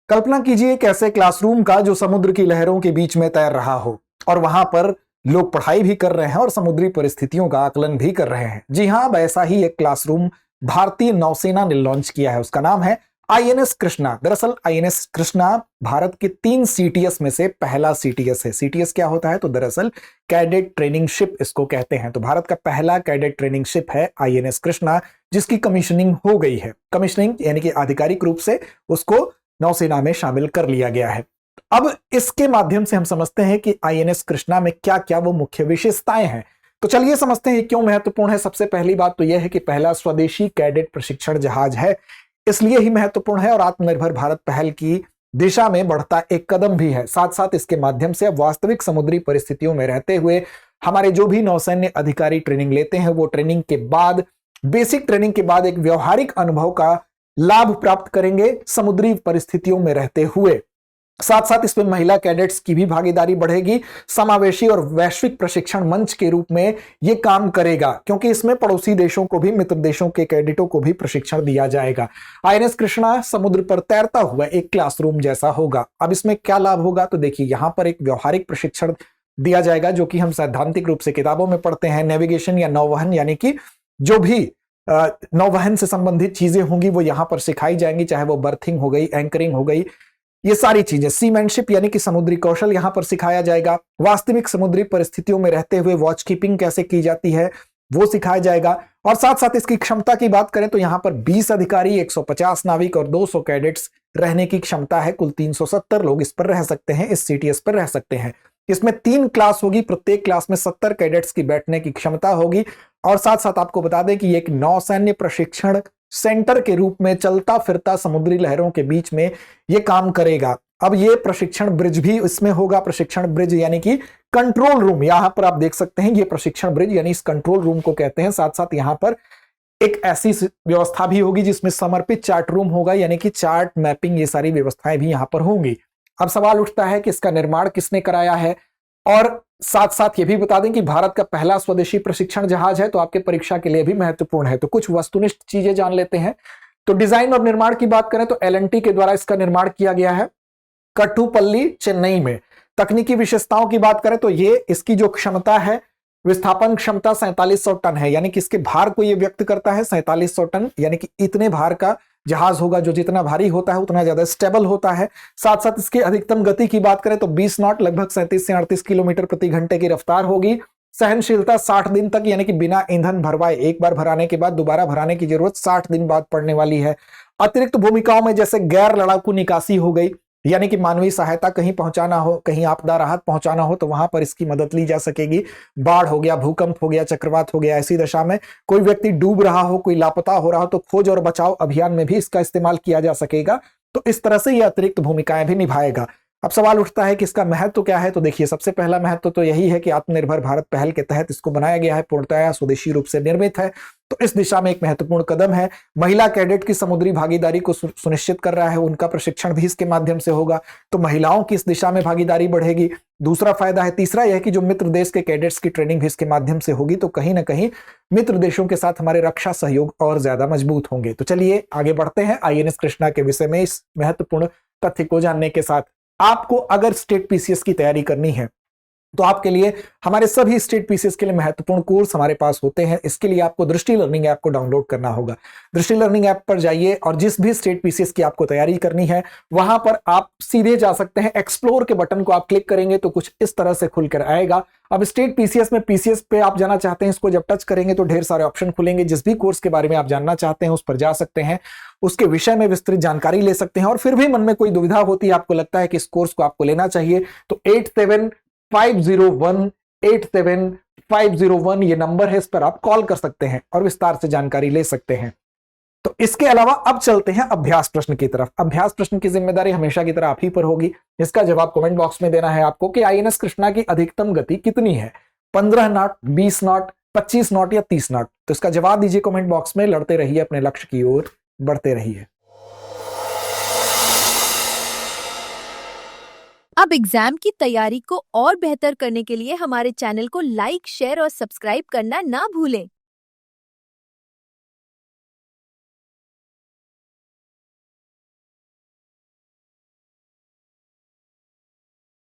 कल्पना कीजिए एक ऐसे क्लासरूम का जो समुद्र की लहरों के बीच में तैर रहा हो और वहां पर लोग पढ़ाई भी कर रहे हैं और समुद्री परिस्थितियों का आकलन भी कर रहे हैं। जी हां, वैसा ही एक क्लासरूम भारतीय नौसेना ने लॉन्च किया है। उसका नाम है आईएनएस कृष्णा। दरअसल आईएनएस कृष्णा भारत के 3 सीटीएस में से पहला सीटीएस है। सीटीएस क्या होता है? तो दरअसल कैडेट ट्रेनिंग शिप इसको कहते हैं। तो भारत का पहला कैडेट ट्रेनिंग शिप है आईएनएस कृष्णा, जिसकी कमीशनिंग हो गई है। कमीशनिंग यानी कि आधिकारिक रूप से उसको नौसेना में शामिल कर लिया गया है। अब इसके माध्यम से हम समझते हैं कि आईएनएस कृष्णा में क्या क्या वो मुख्य विशेषताएं हैं। तो चलिए समझते हैं क्यों महत्वपूर्ण है। सबसे पहली बात तो यह है कि पहला स्वदेशी कैडेट प्रशिक्षण जहाज है, इसलिए ही महत्वपूर्ण है और आत्मनिर्भर भारत पहल की दिशा में बढ़ता एक कदम भी है। साथ साथ इसके माध्यम से अब वास्तविक समुद्री परिस्थितियों में रहते हुए हमारे जो भी नौसैन्य अधिकारी ट्रेनिंग लेते हैं वो ट्रेनिंग के बाद, बेसिक ट्रेनिंग के बाद एक व्यवहारिक अनुभव का लाभ प्राप्त करेंगे समुद्री परिस्थितियों में रहते हुए। साथ साथ इसमें महिला कैडेट्स की भी भागीदारी बढ़ेगी। समावेशी और वैश्विक प्रशिक्षण मंच के रूप में यह काम करेगा, क्योंकि इसमें पड़ोसी देशों को भी, मित्र देशों के कैडेटों को भी प्रशिक्षण दिया जाएगा। आईएनएस कृष्णा समुद्र पर तैरता हुआ एक क्लासरूम जैसा होगा। अब इसमें क्या लाभ होगा? तो देखिए, यहां पर एक व्यवहारिक प्रशिक्षण दिया जाएगा जो कि हम सैद्धांतिक रूप से किताबों में पढ़ते हैं। नेविगेशन या नौवहन, यानी कि जो भी नौवहन से संबंधित चीजें होंगी वो यहां पर सिखाई जाएंगी, चाहे वो बर्थिंग हो गई, एंकरिंग हो गई, ये सारी चीजें। सीमैनशिप यानी कि समुद्री कौशल यहां पर सिखाया जाएगा। वास्तविक समुद्री परिस्थितियों में रहते हुए वॉच कीपिंग कैसे की जाती है वो सिखाया जाएगा। और साथ साथ इसकी क्षमता की बात करें तो यहां पर 20 अधिकारी, 150 नाविक और 200 कैडेट्स रहने की क्षमता है। कुल 370 लोग इस पर रह सकते हैं, इस सीटीएस पर रह सकते हैं। इसमें 3 क्लास होगी, प्रत्येक क्लास में 70 कैडेट्स की बैठने की क्षमता होगी। और साथ साथ आपको बता दें कि एक नौसैन्य प्रशिक्षण सेंटर के रूप में चलता फिरता समुद्री लहरों के बीच में यह काम करेगा। अब ये प्रशिक्षण ब्रिज भी इसमें होगा। प्रशिक्षण ब्रिज यानी कि कंट्रोल रूम, यहां पर आप देख सकते हैं ये प्रशिक्षण ब्रिज यानी इस कंट्रोल रूम को कहते हैं। साथ साथ यहां पर एक ऐसी व्यवस्था भी होगी जिसमें समर्पित चार्ट रूम होगा, यानी कि चार्ट मैपिंग, ये सारी व्यवस्थाएं भी यहां पर होंगी। अब सवाल उठता है कि इसका निर्माण किसने कराया है, और साथ साथ ये भी बता दें कि भारत का पहला स्वदेशी प्रशिक्षण जहाज है, तो आपके परीक्षा के लिए भी महत्वपूर्ण है। तो कुछ वस्तुनिष्ठ चीजें जान लेते हैं। तो डिजाइन और निर्माण की बात करें तो एलएनटी के द्वारा इसका निर्माण किया गया है कट्टुपल्ली, चेन्नई में। तकनीकी विशेषताओं की बात करें तो ये इसकी जो क्षमता है, विस्थापन क्षमता 4700 टन है, यानी कि इसके भार को ये व्यक्त करता है 4700 टन, यानी कि इतने भार का जहाज होगा जो जितना भारी होता है उतना ज्यादा स्टेबल होता है। साथ साथ इसकी अधिकतम गति की बात करें तो 20 नॉट, लगभग 37 से 38 किलोमीटर प्रति घंटे की रफ्तार होगी। सहनशीलता 60 दिन तक, यानी कि बिना ईंधन भरवाए एक बार भराने के बाद दोबारा भराने की जरूरत 60 दिन बाद पड़ने वाली है। अतिरिक्त भूमिकाओं में जैसे गैर लड़ाकू निकासी हो गई, यानी कि मानवीय सहायता कहीं पहुंचाना हो, कहीं आपदा राहत पहुंचाना हो तो वहां पर इसकी मदद ली जा सकेगी। बाढ़ हो गया, भूकंप हो गया, चक्रवात हो गया, ऐसी दशा में कोई व्यक्ति डूब रहा हो, कोई लापता हो रहा हो तो खोज और बचाव अभियान में भी इसका इस्तेमाल किया जा सकेगा। तो इस तरह से यह अतिरिक्त भूमिकाएं भी निभाएगा। अब सवाल उठता है कि इसका महत्व क्या है। तो देखिए, सबसे पहला महत्व तो यही है कि आत्मनिर्भर भारत पहल के तहत इसको बनाया गया है, पूर्णतया स्वदेशी रूप से निर्मित है, तो इस दिशा में एक महत्वपूर्ण कदम है। महिला कैडेट की समुद्री भागीदारी को सुनिश्चित कर रहा है, उनका प्रशिक्षण भी इसके माध्यम से होगा, तो महिलाओं की इस दिशा में भागीदारी बढ़ेगी। दूसरा फायदा है, तीसरा यह कि जो मित्र देश के कैडेट्स की ट्रेनिंग भी इसके माध्यम से होगी, तो कहीं ना कहीं मित्र देशों के साथ हमारे रक्षा सहयोग और ज्यादा मजबूत होंगे। तो चलिए आगे बढ़ते हैं आईएनएस कृष्णा के विषय में। इस महत्वपूर्ण तथ्य को जानने के साथ आपको अगर स्टेट पीसीएस की तैयारी करनी है तो आपके लिए हमारे सभी स्टेट पीसीएस के लिए महत्वपूर्ण कोर्स हमारे पास होते हैं। इसके लिए आपको दृष्टि लर्निंग ऐप को डाउनलोड करना होगा। दृष्टि लर्निंग ऐप पर जाइए और जिस भी स्टेट पीसीएस की आपको तैयारी करनी है वहां पर आप सीधे जा सकते हैं। एक्सप्लोर के बटन को आप क्लिक करेंगे तो कुछ इस तरह से खुलकर आएगा। अब स्टेट पीसीएस में पीसीएस पे आप जाना चाहते हैं, इसको जब टच करेंगे तो ढेर सारे ऑप्शन खुलेंगे। जिस भी कोर्स के बारे में आप जानना चाहते हैं उस पर जा सकते हैं, उसके विषय में विस्तृत जानकारी ले सकते हैं। और फिर भी मन में कोई दुविधा होती है, आपको लगता है कि इस कोर्स को आपको लेना चाहिए, तो 8750187501 ये नंबर है, इस पर आप कॉल कर सकते हैं और विस्तार से जानकारी ले सकते हैं। तो इसके अलावा अब चलते हैं अभ्यास प्रश्न की तरफ। अभ्यास प्रश्न की जिम्मेदारी हमेशा की तरह आप ही पर होगी। इसका जवाब कमेंट बॉक्स में देना है आपको कि आईएनएस कृष्णा की अधिकतम गति कितनी है, 15 नॉट, 20 नॉट, 25 नॉट या 30 नॉट। तो इसका जवाब दीजिए कमेंट बॉक्स में। लड़ते रहिए, अपने लक्ष्य की ओर बढ़ते रहिए। अब एग्जाम की तैयारी को और बेहतर करने के लिए हमारे चैनल को लाइक, शेयर और सब्सक्राइब करना ना भूलें।